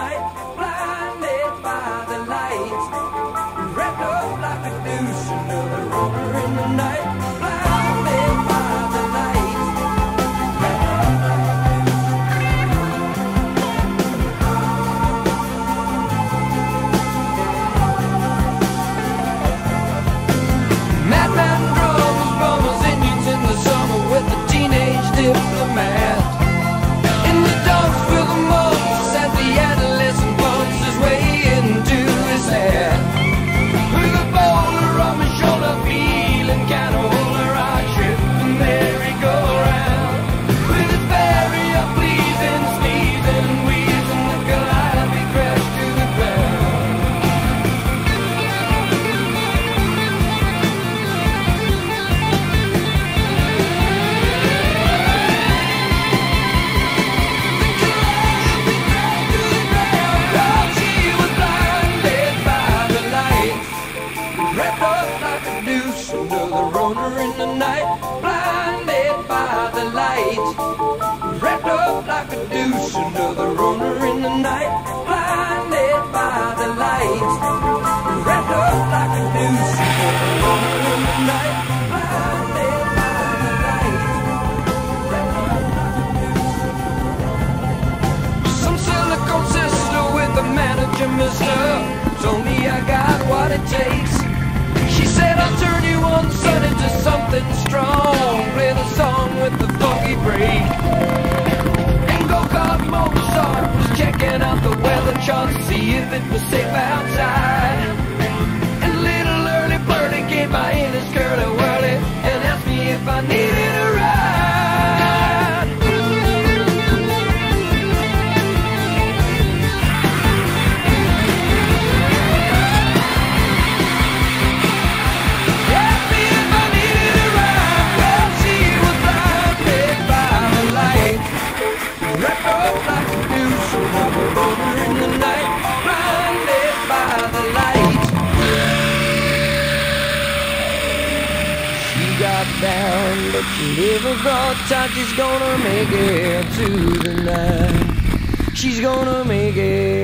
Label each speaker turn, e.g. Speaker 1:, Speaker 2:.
Speaker 1: night, blinded by the lights, wrapped up like a noose, another roller in the night, blinded by the lights, wrapped up like a noose. Madman drummers, bummers, Indians in the summer with a teenage diplomat. In the dumps with the mumps as the adolescent bumps his way into his hat. With a boulder on my shoulder, feeling kind of older, I trip and merry-go-round. With his barrier pleasing, sneezing, wheezing, the calliope crashed to the ground. Wrapped up like a noose, another runner in the night, blinded by the lights. Wrapped up like a noose, another runner in the night, blinded by the lights. Wrapped up like a noose, another runner in the night, blinded by the lights. Wrapped up like a noose. Some silicone sister with the manager, mister, told me I got what it takes. She said I'll turn you on, son, into something strong. Play the song with the funky break. And go-kart Mozart was checking out the weather chart to see if it was safe outside. And little early birdie came by in his curly-whirly and asked me if I needed a ride. Wrapped up like a noose, another roller in the night, blinded by the light. She got down, but she never thought that she's gonna make it to the night. She's gonna make it